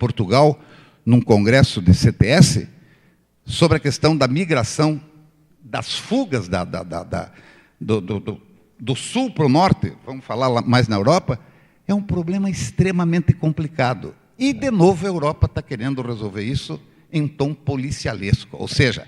Portugal, num congresso de CTS, sobre a questão da migração, das fugas do sul para o norte, vamos falar lá mais na Europa, é um problema extremamente complicado. E, de novo, a Europa está querendo resolver isso em tom policialesco, ou seja,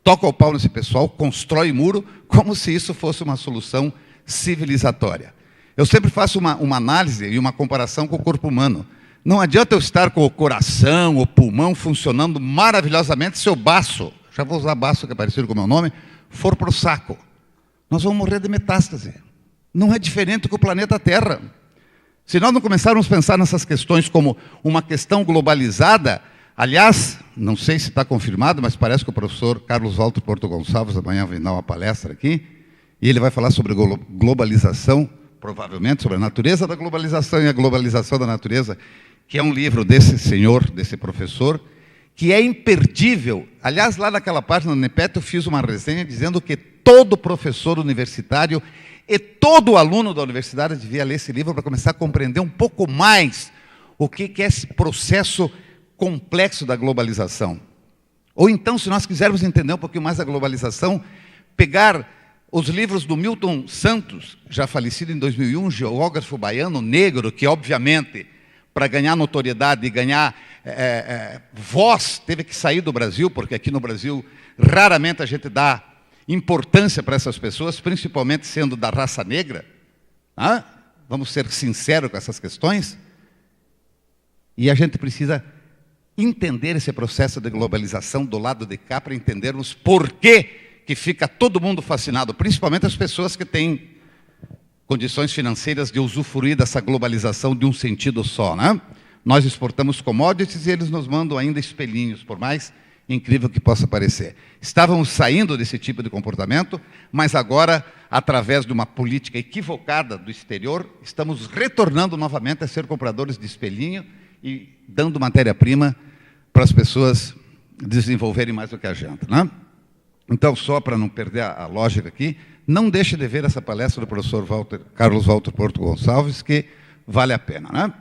toca o pau nesse pessoal, constrói muro, como se isso fosse uma solução civilizatória. Eu sempre faço uma análise e uma comparação com o corpo humano. Não adianta eu estar com o coração, o pulmão funcionando maravilhosamente se o baço, já vou usar baço que é parecido com o meu nome, for para o saco. Nós vamos morrer de metástase. Não é diferente com o planeta Terra. Se nós não começarmos a pensar nessas questões como uma questão globalizada, aliás, não sei se está confirmado, mas parece que o professor Carlos Walter Porto Gonçalves amanhã vai dar uma palestra aqui, e ele vai falar sobre globalização, provavelmente sobre a natureza da globalização e a globalização da natureza, que é um livro desse senhor, desse professor, que é imperdível. Aliás, lá naquela página do NEPET eu fiz uma resenha dizendo que todo professor universitário e todo aluno da universidade devia ler esse livro para começar a compreender um pouco mais o que é esse processo complexo da globalização. Ou então, se nós quisermos entender um pouquinho mais a globalização, pegar os livros do Milton Santos, já falecido em 2001, geógrafo baiano, negro, que obviamente, para ganhar notoriedade e ganhar voz, teve que sair do Brasil, porque aqui no Brasil raramente a gente dá importância para essas pessoas, principalmente sendo da raça negra. Vamos ser sinceros com essas questões. E a gente precisa entender esse processo de globalização do lado de cá para entendermos por que fica todo mundo fascinado, principalmente as pessoas que têm condições financeiras de usufruir dessa globalização de um sentido só, né? Nós exportamos commodities e eles nos mandam ainda espelhinhos, por mais incrível que possa parecer. Estávamos saindo desse tipo de comportamento, mas agora, através de uma política equivocada do exterior, estamos retornando novamente a ser compradores de espelhinho e dando matéria-prima para as pessoas desenvolverem mais do que a gente, né? Então, só para não perder a lógica aqui, não deixe de ver essa palestra do professor Carlos Walter Porto Gonçalves, que vale a pena, né?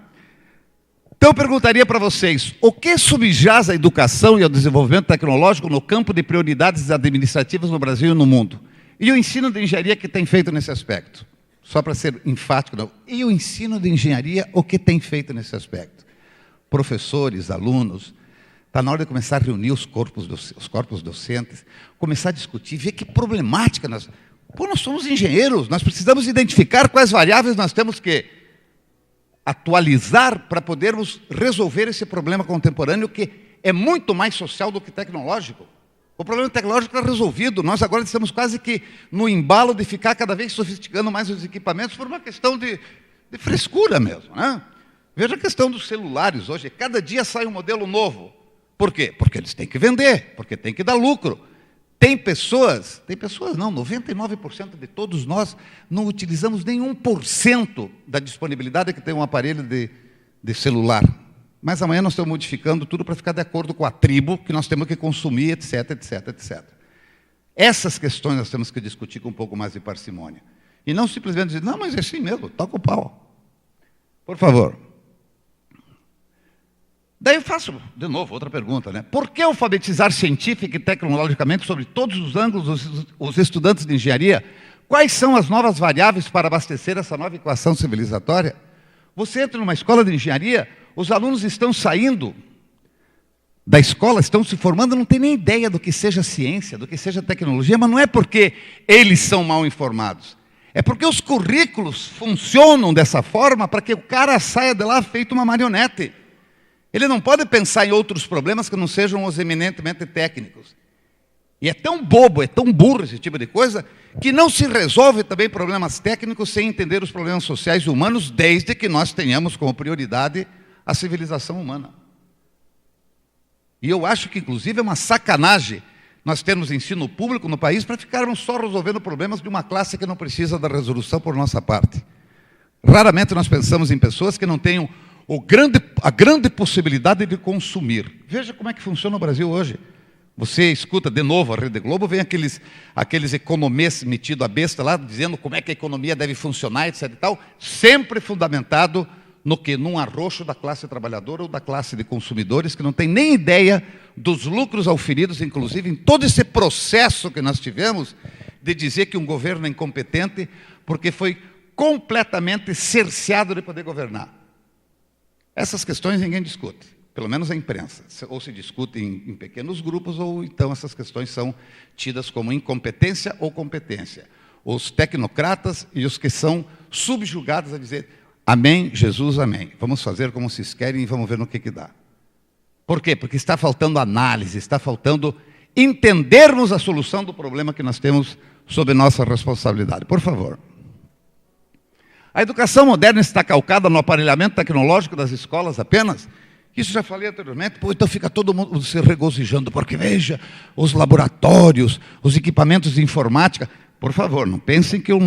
Então, eu perguntaria para vocês, o que subjaz à educação e ao desenvolvimento tecnológico no campo de prioridades administrativas no Brasil e no mundo? E o ensino de engenharia que tem feito nesse aspecto? Só para ser enfático, não. E o ensino de engenharia, o que tem feito nesse aspecto? Professores, alunos, está na hora de começar a reunir os corpos docentes, começar a discutir, ver que problemática nós... Pô, nós somos engenheiros, nós precisamos identificar quais variáveis nós temos que atualizar para podermos resolver esse problema contemporâneo que é muito mais social do que tecnológico. O problema tecnológico está resolvido, nós agora estamos quase que no embalo de ficar cada vez sofisticando mais os equipamentos por uma questão de frescura mesmo, né? Veja a questão dos celulares hoje, cada dia sai um modelo novo. Por quê? Porque eles têm que vender, porque tem que dar lucro. Tem pessoas não, 99% de todos nós não utilizamos nem 1% da disponibilidade que tem um aparelho de celular. Mas amanhã nós estamos modificando tudo para ficar de acordo com a tribo que nós temos que consumir, etc, etc, etc. Essas questões nós temos que discutir com um pouco mais de parcimônia. E não simplesmente dizer, não, mas é assim mesmo, toca o pau. Por favor. Daí eu faço, de novo, outra pergunta, né? Por que alfabetizar científica e tecnologicamente sobre todos os ângulos os estudantes de engenharia? Quais são as novas variáveis para abastecer essa nova equação civilizatória? Você entra numa escola de engenharia, os alunos estão saindo da escola, estão se formando, não tem nem ideia do que seja ciência, do que seja tecnologia, mas não é porque eles são mal informados. É porque os currículos funcionam dessa forma para que o cara saia de lá feito uma marionete. Ele não pode pensar em outros problemas que não sejam os eminentemente técnicos. E é tão bobo, é tão burro esse tipo de coisa, que não se resolve também problemas técnicos sem entender os problemas sociais e humanos, desde que nós tenhamos como prioridade a civilização humana. E eu acho que, inclusive, é uma sacanagem nós termos ensino público no país para ficarmos só resolvendo problemas de uma classe que não precisa da resolução por nossa parte. Raramente nós pensamos em pessoas que não tenham a grande possibilidade de consumir. Veja como é que funciona o Brasil hoje. Você escuta de novo a Rede Globo, vem aqueles economistas metidos a besta lá, dizendo como é que a economia deve funcionar, etc. e tal, sempre fundamentado no quê? Num arroxo da classe trabalhadora ou da classe de consumidores que não tem nem ideia dos lucros auferidos, inclusive, em todo esse processo que nós tivemos de dizer que um governo é incompetente porque foi completamente cerceado de poder governar. Essas questões ninguém discute, pelo menos a imprensa. Ou se discute em pequenos grupos, ou então essas questões são tidas como incompetência ou competência. Os tecnocratas e os que são subjugados a dizer amém, Jesus, amém. Vamos fazer como vocês querem e vamos ver no que dá. Por quê? Porque está faltando análise, está faltando entendermos a solução do problema que nós temos sob nossa responsabilidade. Por favor. A educação moderna está calcada no aparelhamento tecnológico das escolas apenas? Isso já falei anteriormente, então fica todo mundo se regozijando, porque veja, os laboratórios, os equipamentos de informática. Por favor, não pensem que eu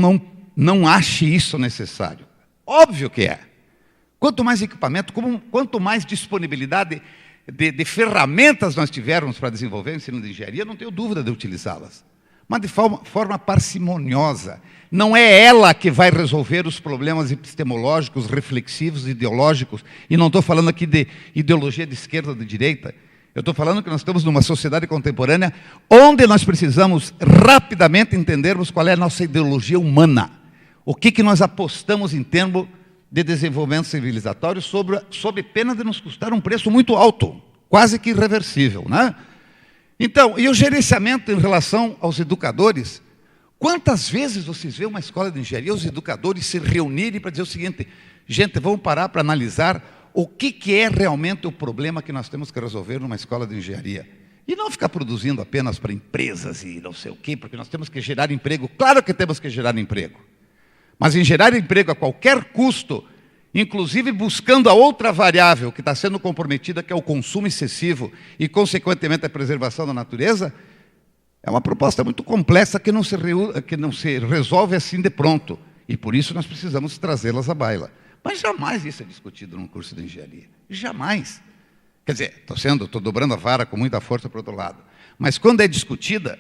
não ache isso necessário. Óbvio que é. Quanto mais equipamento, quanto mais disponibilidade de ferramentas nós tivermos para desenvolver o ensino de engenharia, não tenho dúvida de utilizá-las. Mas de forma parcimoniosa. Não é ela que vai resolver os problemas epistemológicos, reflexivos, ideológicos. E não estou falando aqui de ideologia de esquerda ou de direita. Eu estou falando que nós estamos numa sociedade contemporânea onde nós precisamos rapidamente entendermos qual é a nossa ideologia humana. O que nós apostamos em termos de desenvolvimento civilizatório sob pena de nos custar um preço muito alto, quase que irreversível, né? Então, e o gerenciamento em relação aos educadores? Quantas vezes vocês veem uma escola de engenharia, os educadores se reunirem para dizer o seguinte: gente, vamos parar para analisar o que é realmente o problema que nós temos que resolver numa escola de engenharia. E não ficar produzindo apenas para empresas e não sei o quê, porque nós temos que gerar emprego. Claro que temos que gerar emprego. Mas em gerar emprego a qualquer custo, inclusive buscando a outra variável que está sendo comprometida, que é o consumo excessivo e, consequentemente, a preservação da natureza, é uma proposta muito complexa que não se resolve assim de pronto. E, por isso, nós precisamos trazê-las à baila. Mas jamais isso é discutido num curso de engenharia. Jamais. Quer dizer, estou dobrando a vara com muita força para o outro lado. Mas quando é discutida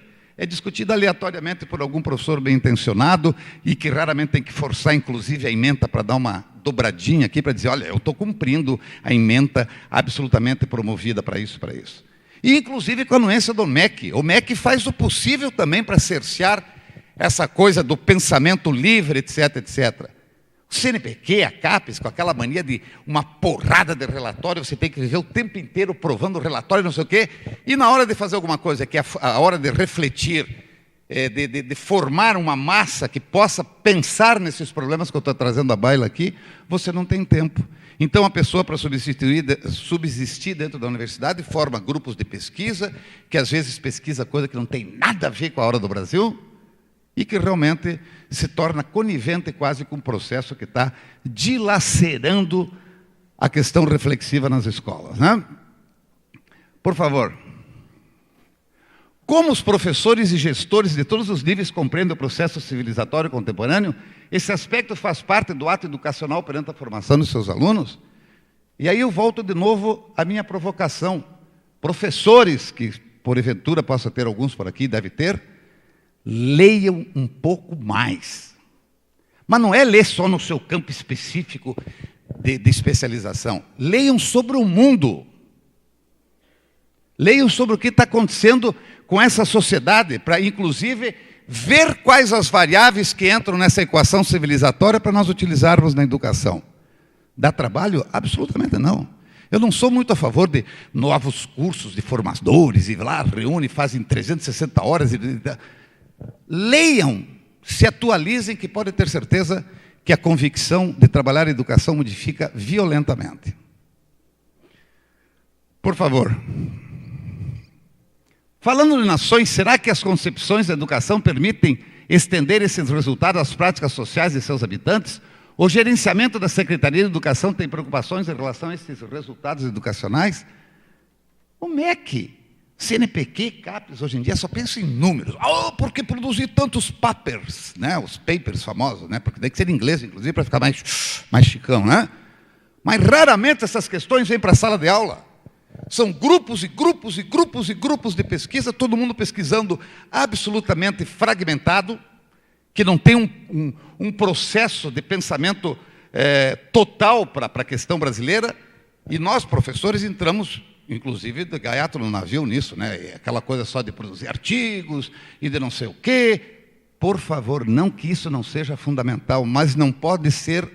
aleatoriamente por algum professor bem intencionado e que raramente tem que forçar, inclusive, a ementa para dar uma dobradinha aqui, para dizer, olha, eu estou cumprindo a ementa absolutamente promovida para isso, para isso. E, inclusive, com a anuência do MEC. O MEC faz o possível também para cercear essa coisa do pensamento livre, etc, etc. O CNPq, a CAPES, com aquela mania de uma porrada de relatório, você tem que viver o tempo inteiro provando o relatório, não sei o quê, e na hora de fazer alguma coisa, que é a hora de refletir, de formar uma massa que possa pensar nesses problemas que eu estou trazendo à baila aqui, você não tem tempo. Então, a pessoa, para subsistir dentro da universidade, forma grupos de pesquisa, que às vezes pesquisa coisa que não tem nada a ver com a hora do Brasil, e que realmente se torna conivente quase com um processo que está dilacerando a questão reflexiva nas escolas, né? Por favor. Como os professores e gestores de todos os níveis compreendem o processo civilizatório contemporâneo, esse aspecto faz parte do ato educacional perante a formação dos seus alunos? E aí eu volto de novo à minha provocação. Professores, que porventura possa ter alguns por aqui, deve ter, leiam um pouco mais. Mas não é ler só no seu campo específico de especialização. Leiam sobre o mundo. Leiam sobre o que está acontecendo com essa sociedade, para, inclusive, ver quais as variáveis que entram nessa equação civilizatória para nós utilizarmos na educação. Dá trabalho? Absolutamente não. Eu não sou muito a favor de novos cursos de formadores, e lá reúne, fazem 360 horas. Leiam, se atualizem, que podem ter certeza que a convicção de trabalhar a educação modifica violentamente. Por favor. Falando de nações, será que as concepções da educação permitem estender esses resultados às práticas sociais de seus habitantes? O gerenciamento da Secretaria de Educação tem preocupações em relação a esses resultados educacionais? O MEC, CNPq, CAPES, hoje em dia só pensa em números. Porque produzir tantos papers, né? Os papers famosos, né? Porque tem que ser em inglês, inclusive, para ficar mais chicão, né? Mas raramente essas questões vêm para a sala de aula. São grupos e grupos e grupos e grupos de pesquisa, todo mundo pesquisando absolutamente fragmentado, que não tem um processo de pensamento total para a questão brasileira, e nós, professores, entramos, inclusive, de gaiato no navio nisso, né? Aquela coisa só de produzir artigos e de não sei o quê. Por favor, não que isso não seja fundamental, mas não pode ser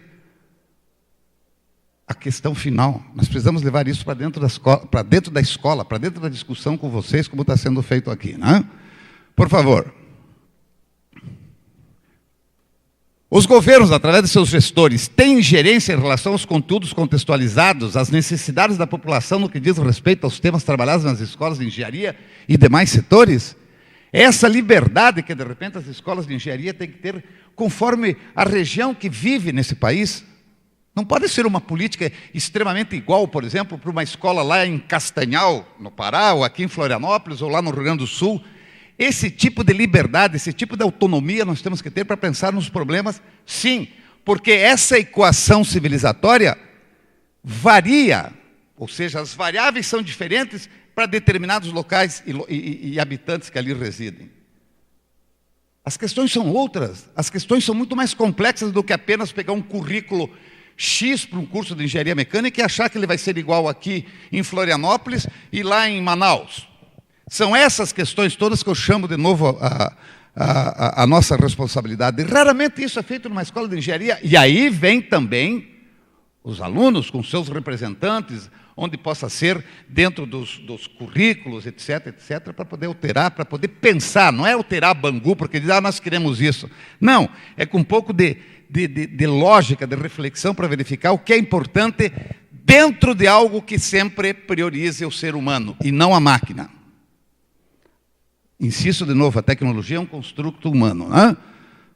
a questão final. Nós precisamos levar isso para dentro da escola, para dentro da discussão com vocês, como está sendo feito aqui, né? Por favor. Os governos, através de seus gestores, têm ingerência em relação aos conteúdos contextualizados, às necessidades da população no que diz respeito aos temas trabalhados nas escolas de engenharia e demais setores? Essa liberdade que, de repente, as escolas de engenharia têm que ter conforme a região que vive nesse país. Não pode ser uma política extremamente igual, por exemplo, para uma escola lá em Castanhal, no Pará, ou aqui em Florianópolis, ou lá no Rio Grande do Sul. Esse tipo de liberdade, esse tipo de autonomia nós temos que ter para pensar nos problemas, sim, porque essa equação civilizatória varia, ou seja, as variáveis são diferentes para determinados locais e habitantes que ali residem. As questões são outras, as questões são muito mais complexas do que apenas pegar um currículo X para um curso de engenharia mecânica e achar que ele vai ser igual aqui em Florianópolis e lá em Manaus. São essas questões todas que eu chamo de novo a nossa responsabilidade. Raramente isso é feito numa escola de engenharia. E aí vem também os alunos com seus representantes, onde possa ser dentro dos currículos, etc., etc., para poder alterar, para poder pensar. Não é alterar Bangu, porque diz, nós queremos isso. Não, é com um pouco de lógica, de reflexão, para verificar o que é importante dentro de algo que sempre priorize o ser humano, e não a máquina. Insisto de novo, a tecnologia é um construto humano, né?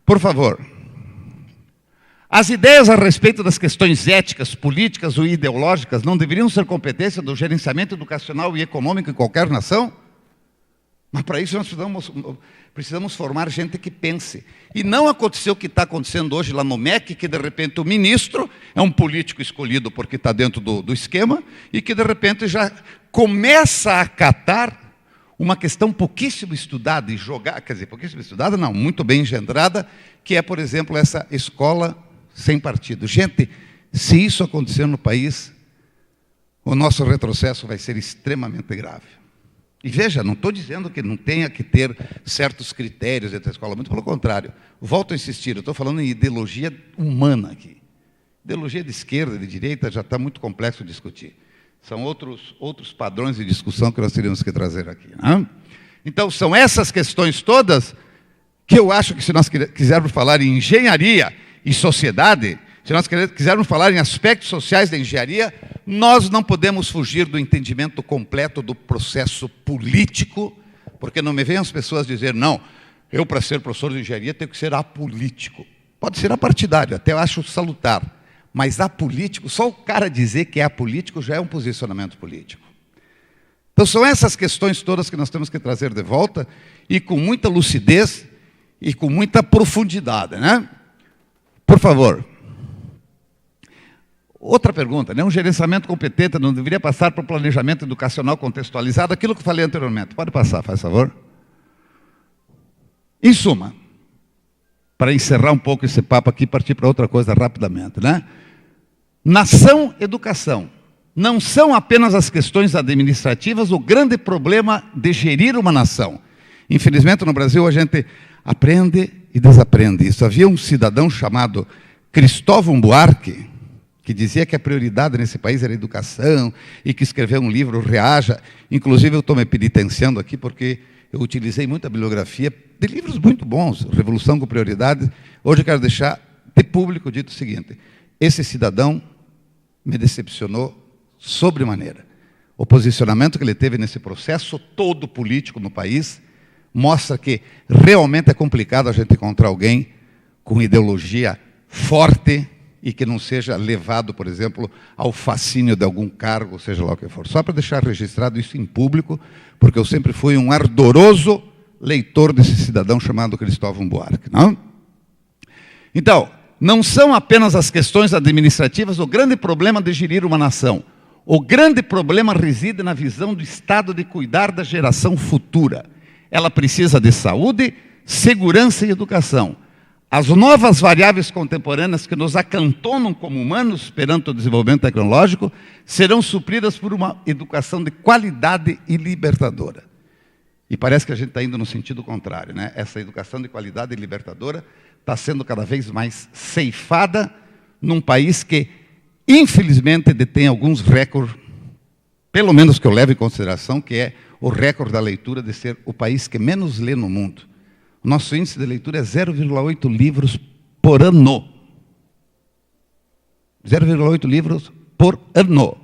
Por favor. As ideias a respeito das questões éticas, políticas ou ideológicas não deveriam ser competência do gerenciamento educacional e econômico em qualquer nação? Mas para isso nós precisamos formar gente que pense. E não aconteceu o que está acontecendo hoje lá no MEC, que de repente o ministro é um político escolhido porque está dentro do esquema, e que de repente já começa a acatar uma questão pouquíssimo estudada e jogada, quer dizer, pouquíssimo estudada não, muito bem engendrada, que é, por exemplo, essa escola sem partido. Gente, se isso acontecer no país, o nosso retrocesso vai ser extremamente grave. E veja, não estou dizendo que não tenha que ter certos critérios dentro da escola, muito pelo contrário. Volto a insistir, eu estou falando em ideologia humana aqui. Ideologia de esquerda, de direita, já está muito complexo de discutir. São outros padrões de discussão que nós teríamos que trazer aqui, né? Então, são essas questões todas que eu acho que, se nós quisermos falar em engenharia e sociedade, se nós quisermos falar em aspectos sociais da engenharia, nós não podemos fugir do entendimento completo do processo político, porque não me venham as pessoas dizer, não, eu, para ser professor de engenharia, tenho que ser apolítico. Pode ser apartidário, até eu acho salutar. Mas apolítico, só o cara dizer que é apolítico já é um posicionamento político. Então são essas questões todas que nós temos que trazer de volta, e com muita lucidez e com muita profundidade, né? Por favor. Outra pergunta, né? Um gerenciamento competente não deveria passar para o planejamento educacional contextualizado? Aquilo que eu falei anteriormente. Pode passar, faz favor. Em suma, para encerrar um pouco esse papo aqui e partir para outra coisa rapidamente, né? Nação, educação. Não são apenas as questões administrativas o grande problema de gerir uma nação. Infelizmente, no Brasil, a gente aprende e desaprende isso. Havia um cidadão chamado Cristóvão Buarque, que dizia que a prioridade nesse país era a educação, e que escreveu um livro, Reaja. Inclusive, eu estou me penitenciando aqui, porque eu utilizei muita bibliografia de livros muito bons, Revolução com Prioridade. Hoje eu quero deixar de público dito o seguinte: esse cidadão me decepcionou sobremaneira. O posicionamento que ele teve nesse processo todo político no país mostra que realmente é complicado a gente encontrar alguém com ideologia forte e que não seja levado, por exemplo, ao fascínio de algum cargo, seja lá o que for. Só para deixar registrado isso em público, porque eu sempre fui um ardoroso leitor desse cidadão chamado Cristóvão Buarque, não? Então, não são apenas as questões administrativas o grande problema de gerir uma nação. O grande problema reside na visão do Estado de cuidar da geração futura. Ela precisa de saúde, segurança e educação. As novas variáveis contemporâneas que nos acantonam como humanos perante o desenvolvimento tecnológico serão supridas por uma educação de qualidade e libertadora. E parece que a gente está indo no sentido contrário, né? Essa educação de qualidade e libertadora está sendo cada vez mais ceifada num país que, infelizmente, detém alguns recordes, pelo menos que eu levo em consideração, que é o recorde da leitura de ser o país que menos lê no mundo. O nosso índice de leitura é 0,8 livros por ano. 0,8 livros por ano.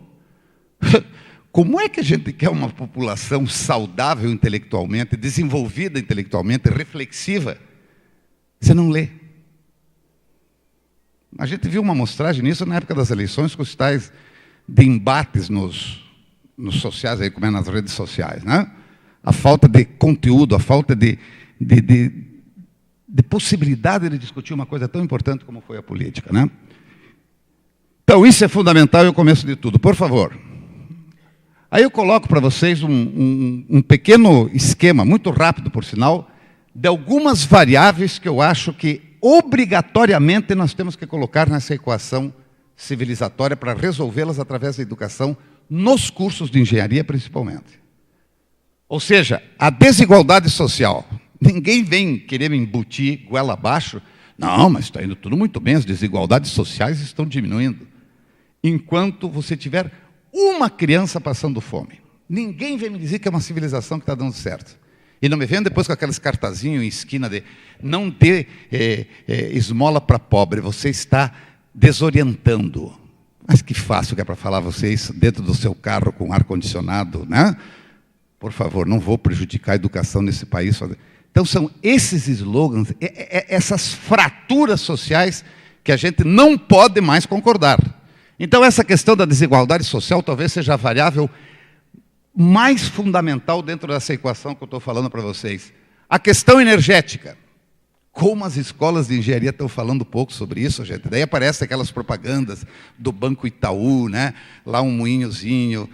Como é que a gente quer uma população saudável intelectualmente, desenvolvida intelectualmente, reflexiva, se não lê? A gente viu uma amostragem nisso na época das eleições, com os tais de embates nos sociais, aí, como é nas redes sociais, né? A falta de conteúdo, a falta de possibilidade de discutir uma coisa tão importante como foi a política, né? Então, isso é fundamental e o começo de tudo. Por favor. Aí eu coloco para vocês um pequeno esquema, muito rápido, por sinal, de algumas variáveis que eu acho que, obrigatoriamente, nós temos que colocar nessa equação civilizatória para resolvê-las através da educação, nos cursos de engenharia, principalmente. Ou seja, a desigualdade social. Ninguém vem querer me embutir goela abaixo. Não, mas está indo tudo muito bem, as desigualdades sociais estão diminuindo. Enquanto você tiver uma criança passando fome. Ninguém vem me dizer que é uma civilização que está dando certo. E não me venham depois com aqueles cartazinhos em esquina de não dê esmola para pobre, você está desorientando. Mas que fácil que é para falar vocês dentro do seu carro com ar-condicionado, né? Por favor, não vou prejudicar a educação nesse país. Então são esses slogans, essas fraturas sociais que a gente não pode mais concordar. Então, essa questão da desigualdade social talvez seja a variável mais fundamental dentro dessa equação que eu estou falando para vocês. A questão energética. Como as escolas de engenharia estão falando pouco sobre isso, gente. Daí aparecem aquelas propagandas do Banco Itaú, né? Lá um moinhozinho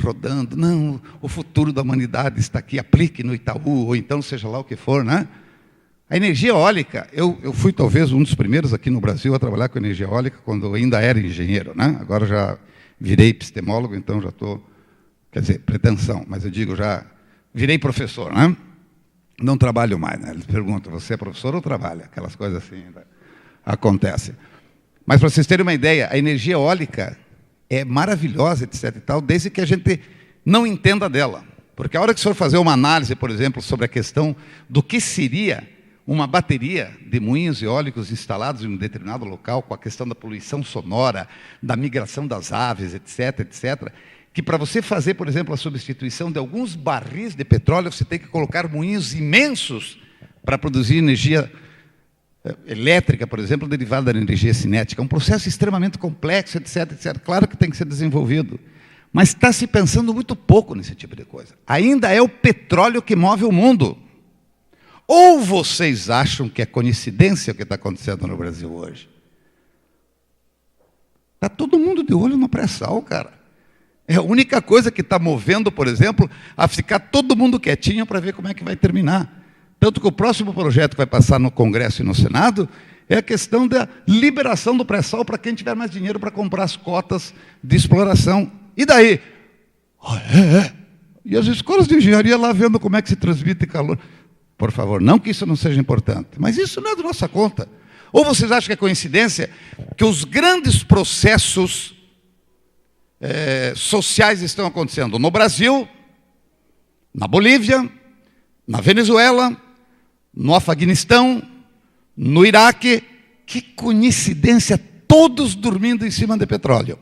rodando. Não, o futuro da humanidade está aqui, aplique no Itaú, ou então seja lá o que for, né? A energia eólica, eu fui talvez um dos primeiros aqui no Brasil a trabalhar com energia eólica quando eu ainda era engenheiro, né? Agora já virei epistemólogo, então já estou, quer dizer, pretensão, mas eu digo, já virei professor, né? Não trabalho mais, né? Eles perguntam, você é professor ou trabalha? Aquelas coisas assim acontecem. Mas para vocês terem uma ideia, a energia eólica é maravilhosa, etc. e tal, desde que a gente não entenda dela. Porque a hora que o senhor fazer uma análise, por exemplo, sobre a questão do que seria uma bateria de moinhos eólicos instalados em um determinado local, com a questão da poluição sonora, da migração das aves, etc., etc., que para você fazer, por exemplo, a substituição de alguns barris de petróleo, você tem que colocar moinhos imensos para produzir energia elétrica, por exemplo, derivada da energia cinética. É um processo extremamente complexo, etc., etc. Claro que tem que ser desenvolvido, mas está se pensando muito pouco nesse tipo de coisa. Ainda é o petróleo que move o mundo. Ou vocês acham que é coincidência o que está acontecendo no Brasil hoje? Está todo mundo de olho no pré-sal, cara. É a única coisa que está movendo, por exemplo, a ficar todo mundo quietinho para ver como é que vai terminar. Tanto que o próximo projeto que vai passar no Congresso e no Senado é a questão da liberação do pré-sal para quem tiver mais dinheiro para comprar as cotas de exploração. E daí? E as escolas de engenharia lá vendo como é que se transmite calor. Por favor, não que isso não seja importante, mas isso não é da nossa conta. Ou vocês acham que é coincidência que os grandes processos sociais estão acontecendo no Brasil, na Bolívia, na Venezuela, no Afeganistão, no Iraque? Que coincidência, todos dormindo em cima de petróleo.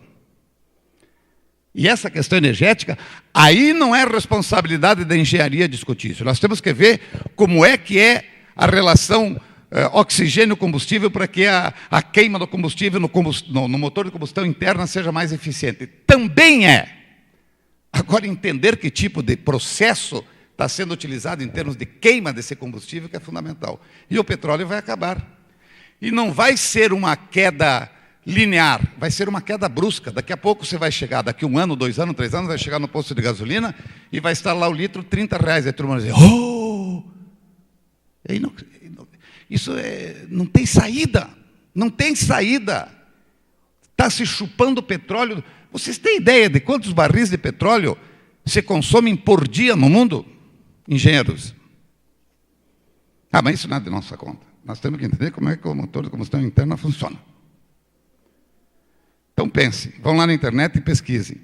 E essa questão energética, aí não é responsabilidade da engenharia discutir isso. Nós temos que ver como é que é a relação oxigênio-combustível para que a queima do combustível no motor de combustão interna seja mais eficiente. Também é. Agora, entender que tipo de processo está sendo utilizado em termos de queima desse combustível que é fundamental. E o petróleo vai acabar. E não vai ser uma queda linear, vai ser uma queda brusca. Daqui a pouco você vai chegar, daqui 1 ano, 2 anos, 3 anos, vai chegar no posto de gasolina e vai estar lá o litro R$30. E a turma vai dizer, oh! não tem saída. Não tem saída. Está se chupando petróleo. Vocês têm ideia de quantos barris de petróleo se consomem por dia no mundo? Engenheiros. Mas isso não é de nossa conta. Nós temos que entender como é que o motor de combustão interna funciona. Então pensem, vão lá na internet e pesquisem.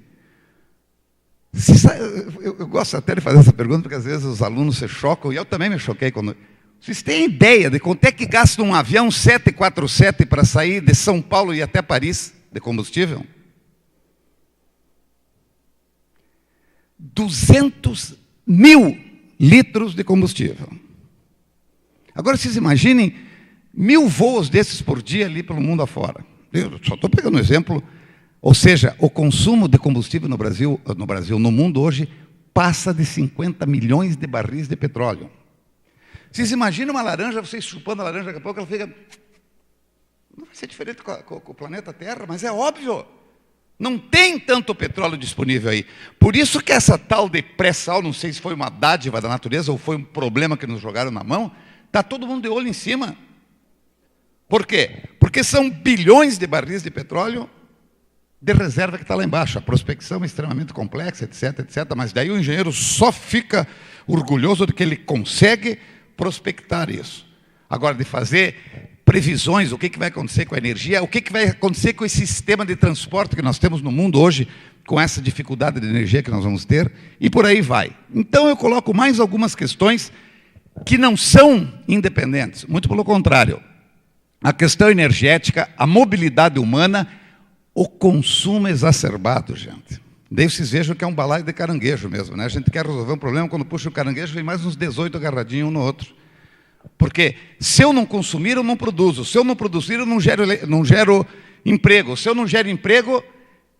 Eu gosto até de fazer essa pergunta, porque às vezes os alunos se chocam, e eu também me choquei quando... Vocês têm ideia de quanto é que gasta um avião 747 para sair de São Paulo e até Paris de combustível? 200 mil litros de combustível. Agora vocês imaginem 1000 voos desses por dia ali pelo mundo afora. Eu só estou pegando um exemplo. Ou seja, o consumo de combustível no mundo hoje, passa de 50 milhões de barris de petróleo. Vocês imaginam uma laranja, vocês chupando a laranja, daqui a pouco ela fica... Não vai ser diferente com o planeta Terra, mas é óbvio. Não tem tanto petróleo disponível aí. Por isso que essa tal de pré-sal, não sei se foi uma dádiva da natureza ou foi um problema que nos jogaram na mão, está todo mundo de olho em cima. Por quê? Porque são bilhões de barris de petróleo de reserva que está lá embaixo. A prospecção é extremamente complexa, etc, etc. Mas daí o engenheiro só fica orgulhoso de que ele consegue prospectar isso. Agora, de fazer previsões, o que vai acontecer com a energia, o que vai acontecer com esse sistema de transporte que nós temos no mundo hoje, com essa dificuldade de energia que nós vamos ter, e por aí vai. Então eu coloco mais algumas questões que não são independentes, muito pelo contrário. A questão energética, a mobilidade humana, o consumo exacerbado, gente. Daí vocês vejam que é um balaio de caranguejo mesmo, né? A gente quer resolver um problema, quando puxa o caranguejo, vem mais uns 18 agarradinhos um no outro. Porque se eu não consumir, eu não produzo. Se eu não produzir, eu não gero emprego. Se eu não gero emprego,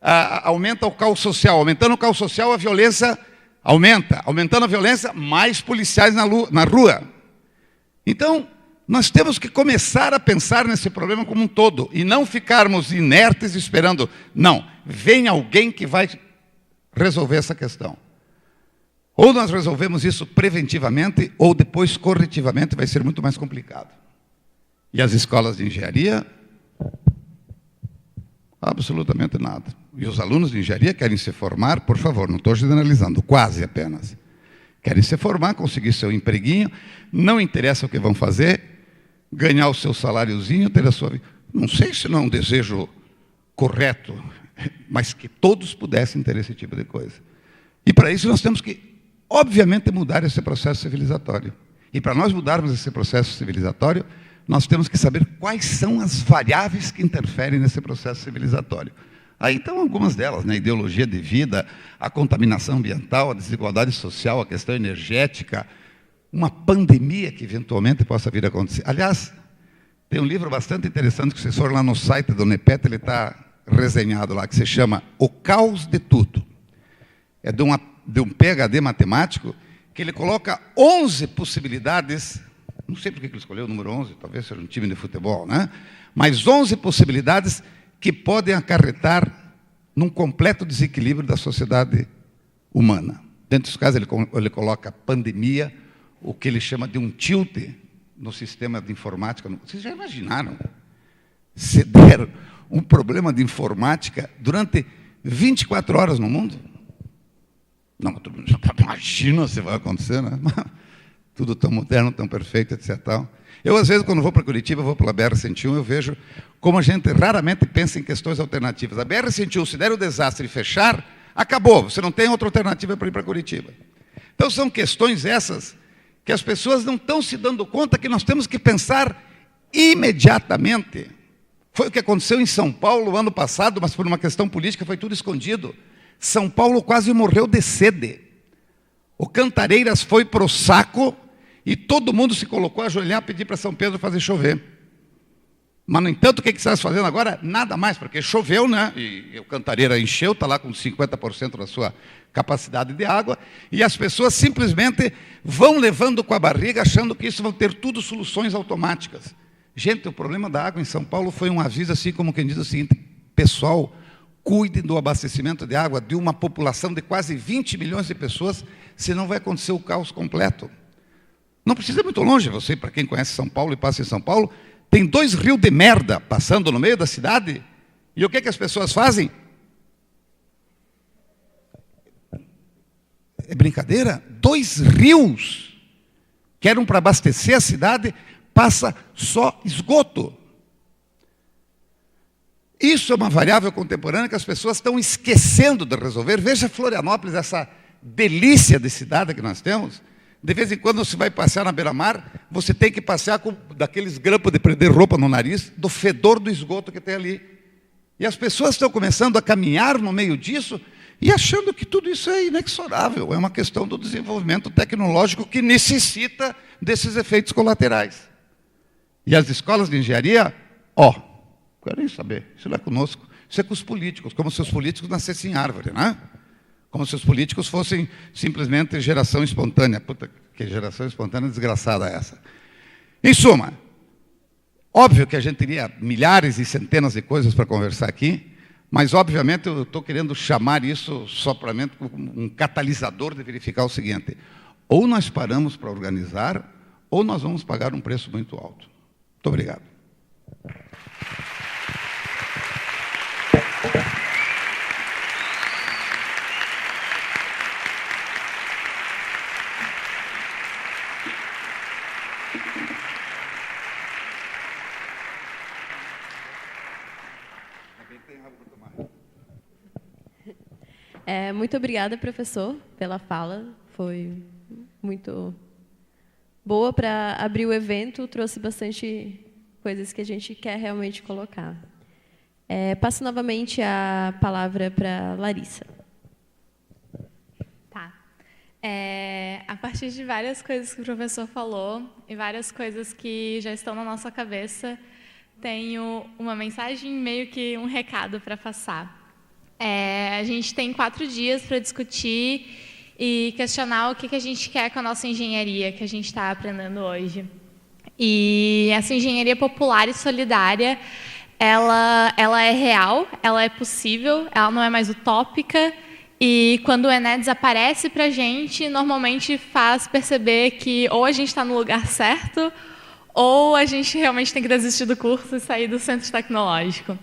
aumenta o caos social. Aumentando o caos social, a violência aumenta. Aumentando a violência, mais policiais na rua. Então, nós temos que começar a pensar nesse problema como um todo. E não ficarmos inertes esperando. Não, vem alguém que vai resolver essa questão. Ou nós resolvemos isso preventivamente, ou depois corretivamente vai ser muito mais complicado. E as escolas de engenharia? Absolutamente nada. E os alunos de engenharia querem se formar, por favor, não estou generalizando, quase apenas. Querem se formar, conseguir seu empreguinho, não interessa o que vão fazer, ganhar o seu saláriozinho, ter a sua vida. Não sei se não é um desejo correto, mas que todos pudessem ter esse tipo de coisa. E para isso nós temos que, obviamente, mudar esse processo civilizatório. E para nós mudarmos esse processo civilizatório, nós temos que saber quais são as variáveis que interferem nesse processo civilizatório. Aí estão algumas delas, né? A ideologia de vida, a contaminação ambiental, a desigualdade social, a questão energética, uma pandemia que eventualmente possa vir a acontecer. Aliás, tem um livro bastante interessante que, se for lá no site do NEPET, ele está resenhado lá, que se chama O Caos de Tudo. É de um PhD matemático, que ele coloca 11 possibilidades, não sei por que ele escolheu o número 11, talvez seja um time de futebol, né? Mas 11 possibilidades que podem acarretar num completo desequilíbrio da sociedade humana. Dentro dos casos, ele coloca pandemia, o que ele chama de um tilt no sistema de informática. Vocês já imaginaram? Se der um problema de informática durante 24 horas no mundo? Não, imagina se vai acontecer, né? Tudo tão moderno, tão perfeito, etc. Eu, às vezes, quando vou para Curitiba, vou pela BR-101, eu vejo como a gente raramente pensa em questões alternativas. A BR-101, se der o desastre e fechar, acabou, você não tem outra alternativa para ir para Curitiba. Então, são questões essas que as pessoas não estão se dando conta que nós temos que pensar imediatamente. Foi o que aconteceu em São Paulo ano passado, mas por uma questão política foi tudo escondido. São Paulo quase morreu de sede. O Cantareiras foi para o saco e todo mundo se colocou a ajoelhar, pedir para São Pedro fazer chover. Mas, no entanto, o que está se fazendo agora? Nada mais, porque choveu, né? E o Cantareira encheu, está lá com 50% da sua capacidade de água, e as pessoas simplesmente vão levando com a barriga, achando que isso vão ter tudo soluções automáticas. Gente, o problema da água em São Paulo foi um aviso, assim como quem diz o seguinte: pessoal, cuidem do abastecimento de água de uma população de quase 20 milhões de pessoas, senão vai acontecer o caos completo. Não precisa ir muito longe, você, para quem conhece São Paulo e passa em São Paulo, tem 2 rios de merda passando no meio da cidade, e o que as pessoas fazem? É brincadeira? 2 rios que eram para abastecer a cidade, passa só esgoto. Isso é uma variável contemporânea que as pessoas estão esquecendo de resolver. Veja Florianópolis, essa delícia de cidade que nós temos. De vez em quando você vai passear na beira-mar, você tem que passear com daqueles grampos de prender roupa no nariz, do fedor do esgoto que tem ali. E as pessoas estão começando a caminhar no meio disso e achando que tudo isso é inexorável. É uma questão do desenvolvimento tecnológico que necessita desses efeitos colaterais. E as escolas de engenharia, quero nem saber, isso não é conosco, isso é com os políticos, como se os políticos nascessem em árvore, né? Como se os políticos fossem simplesmente geração espontânea. Puta, que geração espontânea desgraçada é essa. Em suma, óbvio que a gente teria milhares e centenas de coisas para conversar aqui, mas, obviamente, eu estou querendo chamar isso somente como um catalisador de verificar o seguinte: ou nós paramos para organizar, ou nós vamos pagar um preço muito alto. Muito obrigado. Muito obrigada, professor, pela fala. Foi muito boa para abrir o evento, trouxe bastante coisas que a gente quer realmente colocar. Passo novamente a palavra para Larissa. Tá. A partir de várias coisas que o professor falou e várias coisas que já estão na nossa cabeça, tenho uma mensagem, meio que um recado para passar. A gente tem 4 dias para discutir e questionar o que a gente quer com a nossa engenharia que a gente está aprendendo hoje. E essa engenharia popular e solidária, ela é real, ela é possível, ela não é mais utópica. E quando o Enéas aparece para a gente, normalmente faz perceber que ou a gente está no lugar certo, ou a gente realmente tem que desistir do curso e sair do centro tecnológico.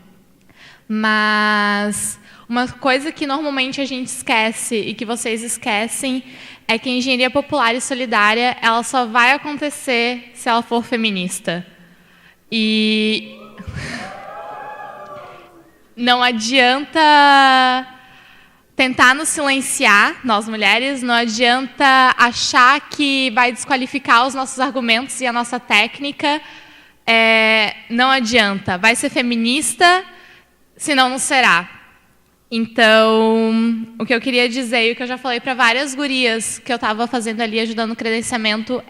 Mas uma coisa que normalmente a gente esquece e que vocês esquecem é que a engenharia popular e solidária ela só vai acontecer se ela for feminista. E não adianta tentar nos silenciar, nós mulheres, não adianta achar que vai desqualificar os nossos argumentos e a nossa técnica. Não adianta, vai ser feminista, senão não será. Então, o que eu queria dizer, e o que eu já falei para várias gurias que eu estava fazendo ali, ajudando no credenciamento,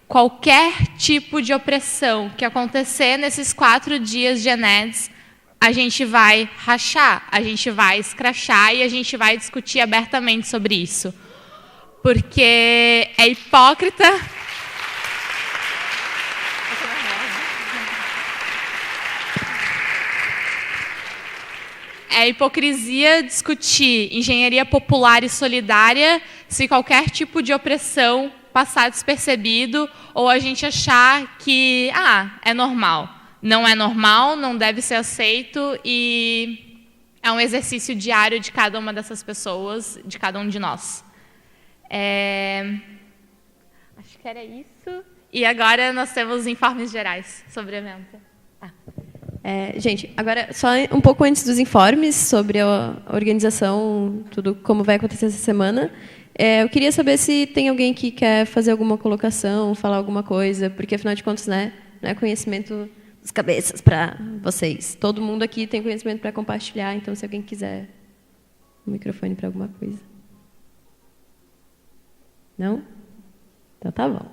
qualquer tipo de opressão que acontecer nesses 4 dias de Enéas, a gente vai rachar, a gente vai escrachar e a gente vai discutir abertamente sobre isso. Porque é hipócrita... É hipocrisia discutir engenharia popular e solidária se qualquer tipo de opressão passar despercebido ou a gente achar que é normal. Não é normal, não deve ser aceito e é um exercício diário de cada uma dessas pessoas, de cada um de nós. Acho que era isso. E agora nós temos informes gerais sobre o evento. Gente, agora, só um pouco antes dos informes sobre a organização, tudo como vai acontecer essa semana, eu queria saber se tem alguém que quer fazer alguma colocação, falar alguma coisa, porque, afinal de contas, não é conhecimento dos cabeças para vocês. Todo mundo aqui tem conhecimento para compartilhar, então, se alguém quiser um microfone para alguma coisa. Não? Então, tá bom.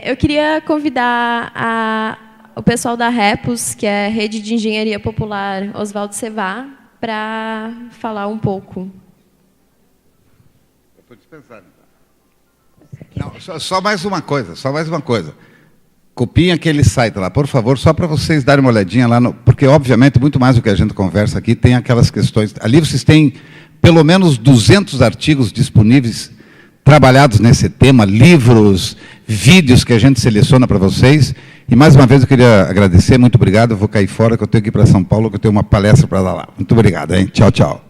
Eu queria convidar o pessoal da REPUS, que é a Rede de Engenharia Popular Oswaldo Cevá, para falar um pouco. Eu estou dispensado. Não, só mais uma coisa. Copiem aquele site lá, por favor, só para vocês darem uma olhadinha lá, porque, obviamente, muito mais do que a gente conversa aqui, tem aquelas questões. Ali vocês têm pelo menos 200 artigos disponíveis trabalhados nesse tema, livros, vídeos que a gente seleciona para vocês. E, mais uma vez, eu queria agradecer. Muito obrigado. Eu vou cair fora, que eu tenho que ir para São Paulo, que eu tenho uma palestra para dar lá. Muito obrigado, hein? Tchau, tchau.